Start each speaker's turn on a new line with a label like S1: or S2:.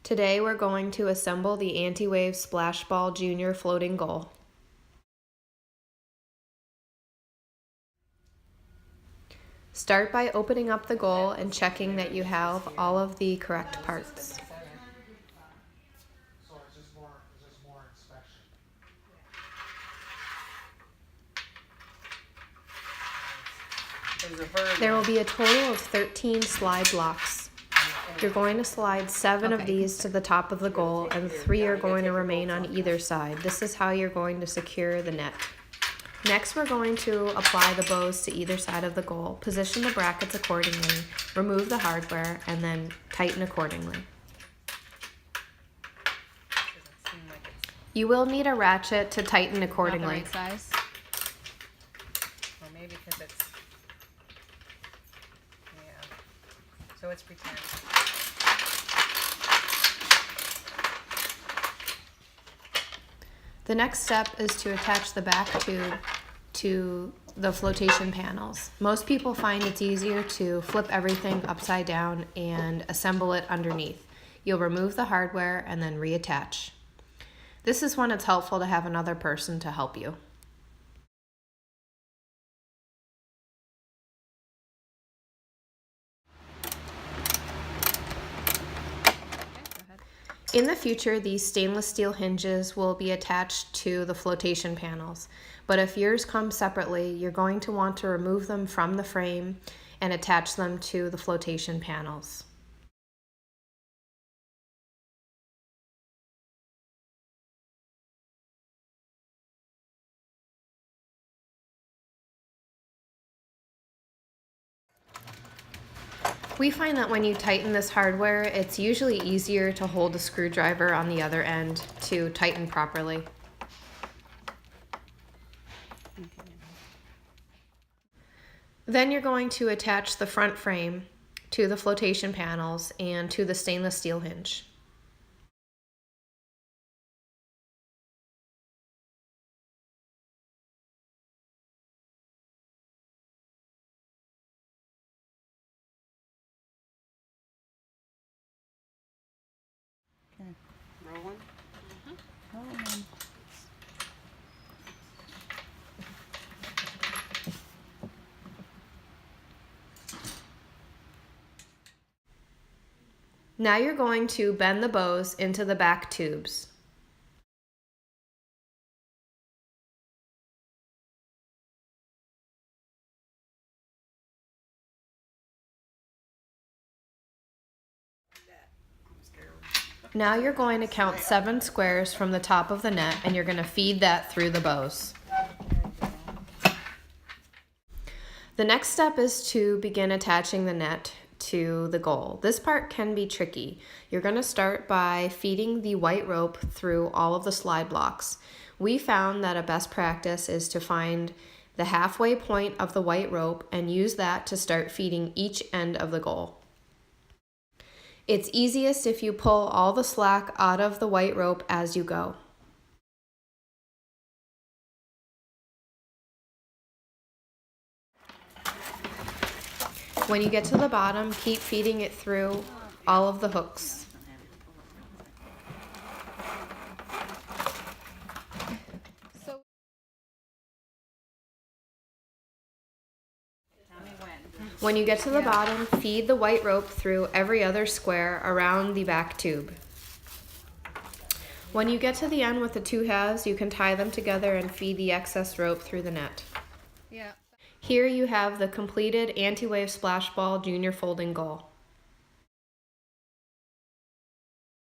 S1: Today we're going to assemble the AntiWave Splashball Junior Floating Goal. Start by opening up the goal and checking that you have all of the correct parts. There will be a total of 13 slide blocks. You're going to slide 7 of these to the top of the goal, and 3 are going to remain on either side. This is how you're going to secure the net. Next, we're going to apply the bows to either side of the goal, position the brackets accordingly, remove the hardware, and then tighten accordingly. You will need a ratchet to tighten accordingly.
S2: Not the right size? Or maybe because it's... Yeah. So it's pretend.
S1: The next step is to attach the back tube to the flotation panels. Most people find it's easier to flip everything upside down and assemble it underneath. You'll remove the hardware and then reattach. This is when it's helpful to have another person to help you. In the future, these stainless steel hinges will be attached to the flotation panels, but if yours come separately, you're going to want to remove them from the frame and attach them to the flotation panels. We find that when you tighten this hardware, it's usually easier to hold a screwdriver on the other end to tighten properly. Then you're going to attach the front frame to the flotation panels and to the stainless steel hinge.
S2: Rolling?
S3: Rolling.
S1: Now you're going to bend the bows into the back tubes. Now you're going to count 7 squares from the top of the net, and you're going to feed that through the bows. The next step is to begin attaching the net to the goal. This part can be tricky. You're going to start by feeding the white rope through all of the slide blocks. We found that a best practice is to find the halfway point of the white rope and use that to start feeding each end of the goal. It's easiest if you pull all the slack out of the white rope as you go. When you get to the bottom, keep feeding it through all of the hooks. When you get to the bottom, feed the white rope through every other square around the back tube. When you get to the end with the 2 halves, you can tie them together and feed the excess rope through the net.
S2: Yeah.
S1: Here you have the completed AntiWave Splashball Junior Folding Goal.